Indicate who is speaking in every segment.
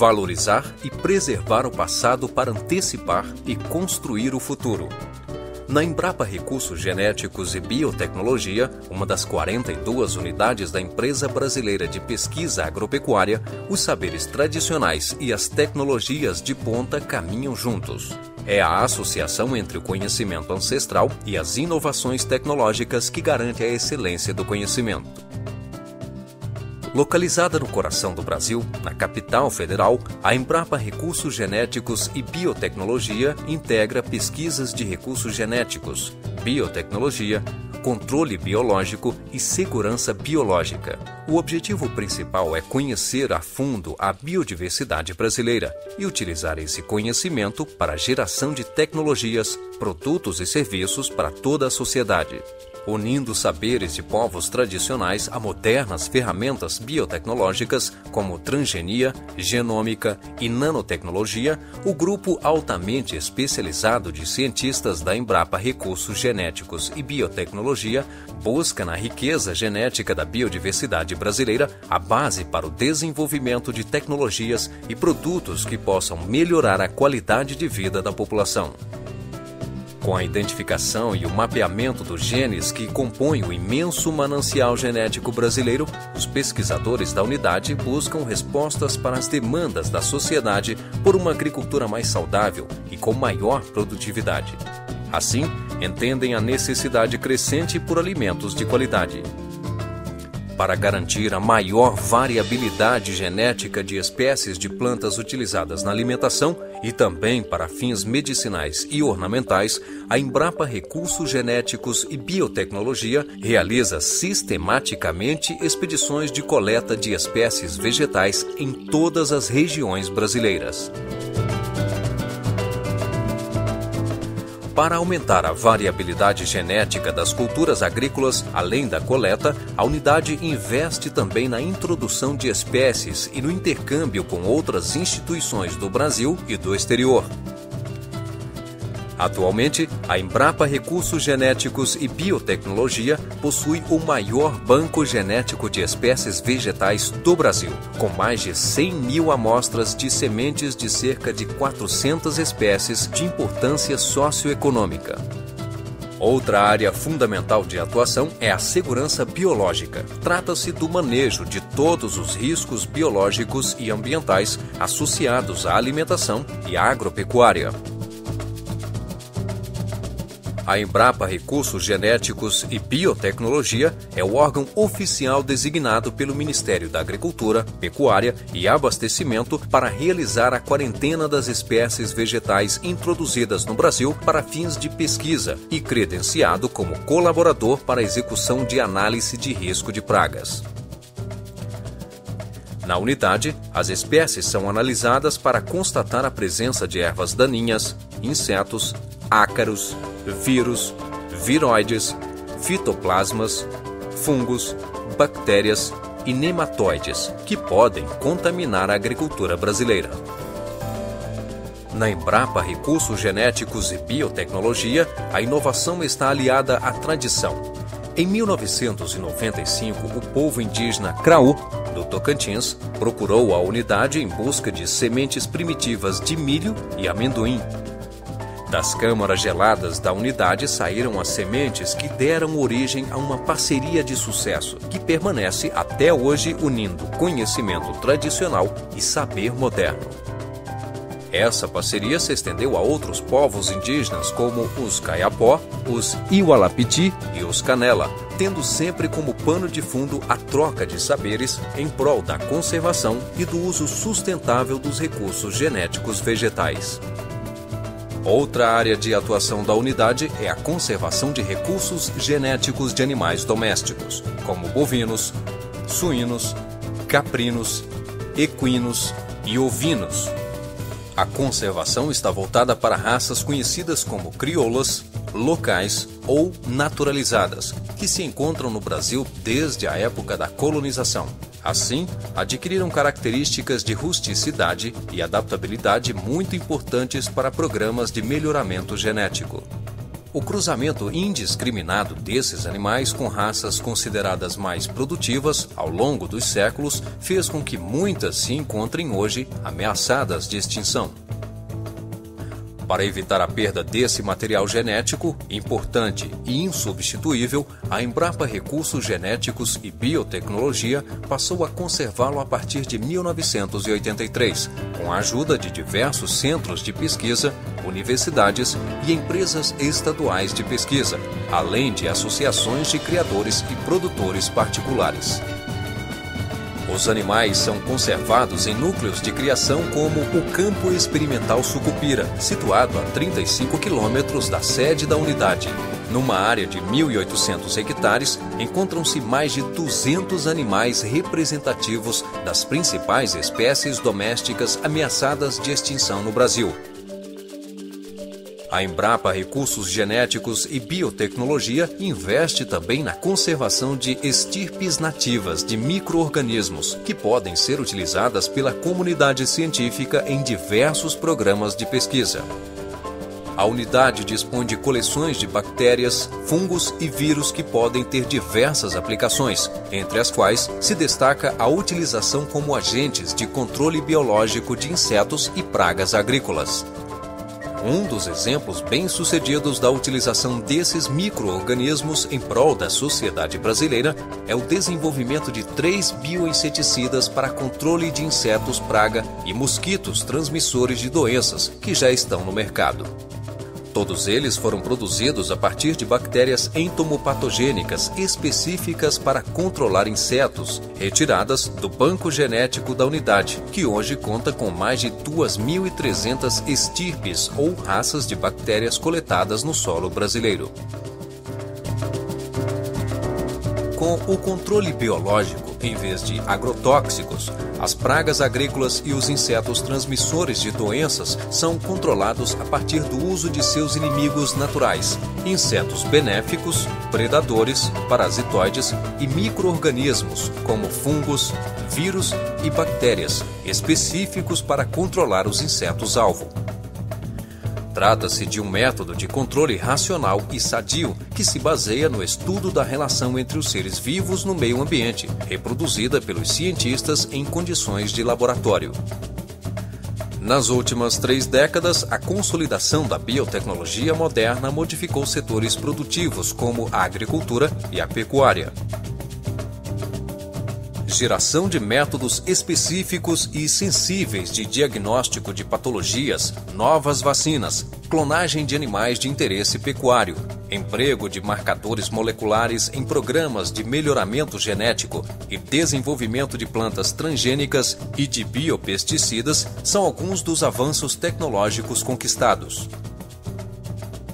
Speaker 1: valorizar e preservar o passado para antecipar e construir o futuro. Na Embrapa Recursos Genéticos e Biotecnologia, uma das 42 unidades da Empresa Brasileira de Pesquisa Agropecuária, os saberes tradicionais e as tecnologias de ponta caminham juntos. É a associação entre o conhecimento ancestral e as inovações tecnológicas que garante a excelência do conhecimento. Localizada no coração do Brasil, na capital federal, a Embrapa Recursos Genéticos e Biotecnologia integra pesquisas de recursos genéticos, biotecnologia, controle biológico e segurança biológica. O objetivo principal é conhecer a fundo a biodiversidade brasileira e utilizar esse conhecimento para a geração de tecnologias, produtos e serviços para toda a sociedade. Unindo saberes de povos tradicionais a modernas ferramentas biotecnológicas como transgenia, genômica e nanotecnologia, o grupo altamente especializado de cientistas da Embrapa Recursos Genéticos e Biotecnologia busca na riqueza genética da biodiversidade brasileira a base para o desenvolvimento de tecnologias e produtos que possam melhorar a qualidade de vida da população. Com a identificação e o mapeamento dos genes que compõem o imenso manancial genético brasileiro, os pesquisadores da unidade buscam respostas para as demandas da sociedade por uma agricultura mais saudável e com maior produtividade. Assim, entendem a necessidade crescente por alimentos de qualidade. Para garantir a maior variabilidade genética de espécies de plantas utilizadas na alimentação e também para fins medicinais e ornamentais, a Embrapa Recursos Genéticos e Biotecnologia realiza sistematicamente expedições de coleta de espécies vegetais em todas as regiões brasileiras. Para aumentar a variabilidade genética das culturas agrícolas, além da coleta, a unidade investe também na introdução de espécies e no intercâmbio com outras instituições do Brasil e do exterior. Atualmente, a Embrapa Recursos Genéticos e Biotecnologia possui o maior banco genético de espécies vegetais do Brasil, com mais de 100 mil amostras de sementes de cerca de 400 espécies de importância socioeconômica. Outra área fundamental de atuação é a segurança biológica. Trata-se do manejo de todos os riscos biológicos e ambientais associados à alimentação e à agropecuária. A Embrapa Recursos Genéticos e Biotecnologia é o órgão oficial designado pelo Ministério da Agricultura, Pecuária e Abastecimento para realizar a quarentena das espécies vegetais introduzidas no Brasil para fins de pesquisa e credenciado como colaborador para a execução de análise de risco de pragas. Na unidade, as espécies são analisadas para constatar a presença de ervas daninhas, insetos, ácaros, vírus, viroides, fitoplasmas, fungos, bactérias e nematóides que podem contaminar a agricultura brasileira. Na Embrapa Recursos Genéticos e Biotecnologia, a inovação está aliada à tradição. Em 1995, o povo indígena Craú, do Tocantins, procurou a unidade em busca de sementes primitivas de milho e amendoim. Das câmaras geladas da unidade saíram as sementes que deram origem a uma parceria de sucesso que permanece até hoje unindo conhecimento tradicional e saber moderno. Essa parceria se estendeu a outros povos indígenas como os Kayapó, os Iwalapiti e os Canela, tendo sempre como pano de fundo a troca de saberes em prol da conservação e do uso sustentável dos recursos genéticos vegetais. Outra área de atuação da unidade é a conservação de recursos genéticos de animais domésticos, como bovinos, suínos, caprinos, equinos e ovinos. A conservação está voltada para raças conhecidas como crioulas, locais ou naturalizadas, que se encontram no Brasil desde a época da colonização. Assim, adquiriram características de rusticidade e adaptabilidade muito importantes para programas de melhoramento genético. O cruzamento indiscriminado desses animais com raças consideradas mais produtivas ao longo dos séculos fez com que muitas se encontrem hoje ameaçadas de extinção. Para evitar a perda desse material genético, importante e insubstituível, a Embrapa Recursos Genéticos e Biotecnologia passou a conservá-lo a partir de 1983, com a ajuda de diversos centros de pesquisa, universidades e empresas estaduais de pesquisa, além de associações de criadores e produtores particulares. Os animais são conservados em núcleos de criação como o Campo Experimental Sucupira, situado a 35 quilômetros da sede da unidade. Numa área de 1.800 hectares, encontram-se mais de 200 animais representativos das principais espécies domésticas ameaçadas de extinção no Brasil. A Embrapa Recursos Genéticos e Biotecnologia investe também na conservação de estirpes nativas de micro-organismos, que podem ser utilizadas pela comunidade científica em diversos programas de pesquisa. A unidade dispõe de coleções de bactérias, fungos e vírus que podem ter diversas aplicações, entre as quais se destaca a utilização como agentes de controle biológico de insetos e pragas agrícolas. Um dos exemplos bem-sucedidos da utilização desses micro-organismos em prol da sociedade brasileira é o desenvolvimento de 3 bioinseticidas para controle de insetos praga e mosquitos transmissores de doenças que já estão no mercado. Todos eles foram produzidos a partir de bactérias entomopatogênicas específicas para controlar insetos, retiradas do banco genético da unidade, que hoje conta com mais de 2.300 estirpes ou raças de bactérias coletadas no solo brasileiro. Com o controle biológico, em vez de agrotóxicos, as pragas agrícolas e os insetos transmissores de doenças são controlados a partir do uso de seus inimigos naturais, insetos benéficos, predadores, parasitoides e micro-organismos, como fungos, vírus e bactérias, específicos para controlar os insetos-alvo. Trata-se de um método de controle racional e sadio que se baseia no estudo da relação entre os seres vivos no meio ambiente, reproduzida pelos cientistas em condições de laboratório. Nas últimas 3 décadas, a consolidação da biotecnologia moderna modificou setores produtivos como a agricultura e a pecuária. Geração de métodos específicos e sensíveis de diagnóstico de patologias, novas vacinas, clonagem de animais de interesse pecuário, emprego de marcadores moleculares em programas de melhoramento genético e desenvolvimento de plantas transgênicas e de biopesticidas são alguns dos avanços tecnológicos conquistados.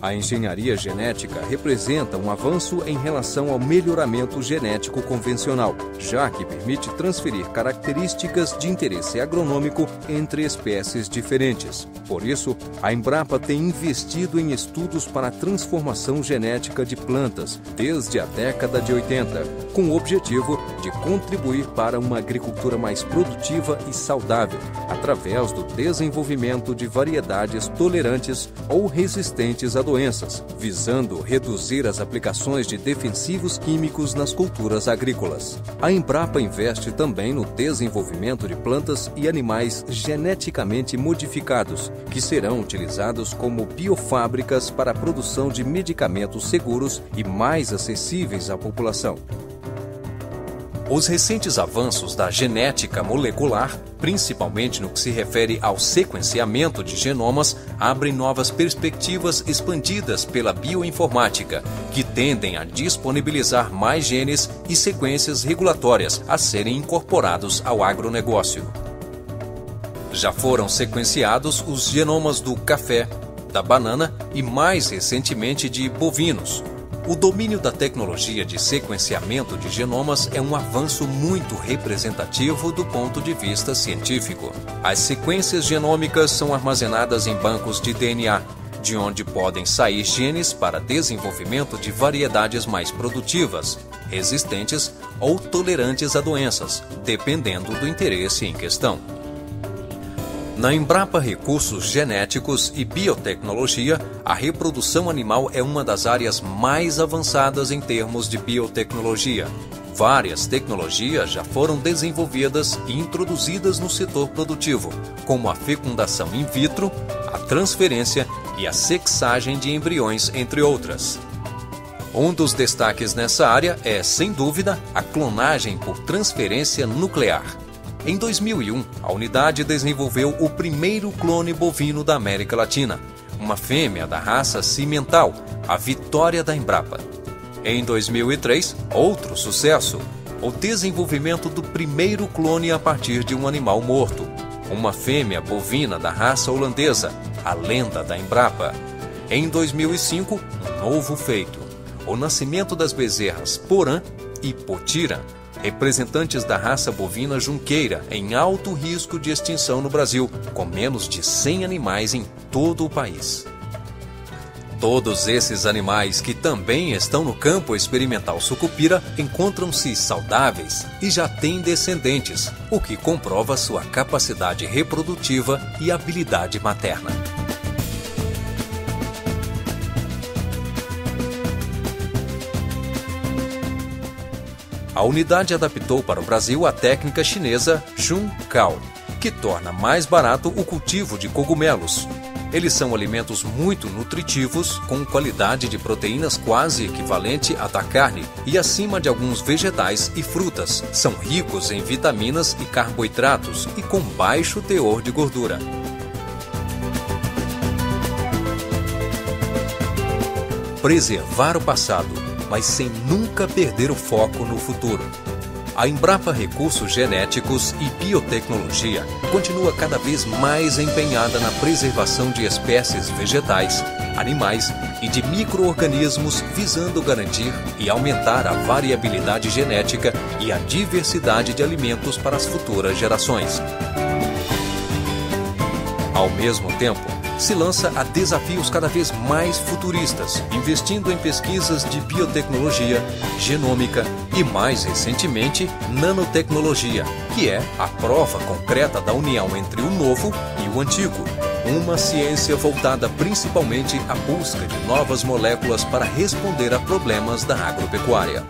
Speaker 1: A engenharia genética representa um avanço em relação ao melhoramento genético convencional, já que permite transferir características de interesse agronômico entre espécies diferentes. Por isso, a Embrapa tem investido em estudos para a transformação genética de plantas desde a década de 80, com o objetivo de contribuir para uma agricultura mais produtiva e saudável, através do desenvolvimento de variedades tolerantes ou resistentes a doenças, visando reduzir as aplicações de defensivos químicos nas culturas agrícolas. A Embrapa investe também no desenvolvimento de plantas e animais geneticamente modificados, que serão utilizados como biofábricas para a produção de medicamentos seguros e mais acessíveis à população. Os recentes avanços da genética molecular, principalmente no que se refere ao sequenciamento de genomas, abrem novas perspectivas expandidas pela bioinformática, que tendem a disponibilizar mais genes e sequências regulatórias a serem incorporados ao agronegócio. Já foram sequenciados os genomas do café, da banana e, mais recentemente, de bovinos. O domínio da tecnologia de sequenciamento de genomas é um avanço muito representativo do ponto de vista científico. As sequências genômicas são armazenadas em bancos de DNA, de onde podem sair genes para desenvolvimento de variedades mais produtivas, resistentes ou tolerantes a doenças, dependendo do interesse em questão. Na Embrapa Recursos Genéticos e Biotecnologia, a reprodução animal é uma das áreas mais avançadas em termos de biotecnologia. Várias tecnologias já foram desenvolvidas e introduzidas no setor produtivo, como a fecundação in vitro, a transferência e a sexagem de embriões, entre outras. Um dos destaques nessa área é, sem dúvida, a clonagem por transferência nuclear. Em 2001, a unidade desenvolveu o primeiro clone bovino da América Latina, uma fêmea da raça cimental, a Vitória da Embrapa. Em 2003, outro sucesso, o desenvolvimento do primeiro clone a partir de um animal morto, uma fêmea bovina da raça holandesa, a Lenda da Embrapa. Em 2005, um novo feito, o nascimento das bezerras Porã e Potira, representantes da raça bovina junqueira em alto risco de extinção no Brasil, com menos de 100 animais em todo o país. Todos esses animais que também estão no campo experimental Sucupira encontram-se saudáveis e já têm descendentes, o que comprova sua capacidade reprodutiva e habilidade materna. A unidade adaptou para o Brasil a técnica chinesa Chun-Cao, que torna mais barato o cultivo de cogumelos. Eles são alimentos muito nutritivos, com qualidade de proteínas quase equivalente à da carne e acima de alguns vegetais e frutas. São ricos em vitaminas e carboidratos e com baixo teor de gordura. Preservar o passado, mas sem nunca perder o foco no futuro. A Embrapa Recursos Genéticos e Biotecnologia continua cada vez mais empenhada na preservação de espécies vegetais, animais e de micro-organismos, visando garantir e aumentar a variabilidade genética e a diversidade de alimentos para as futuras gerações. Ao mesmo tempo, se lança a desafios cada vez mais futuristas, investindo em pesquisas de biotecnologia, genômica e, mais recentemente, nanotecnologia, que é a prova concreta da união entre o novo e o antigo. Uma ciência voltada principalmente à busca de novas moléculas para responder a problemas da agropecuária.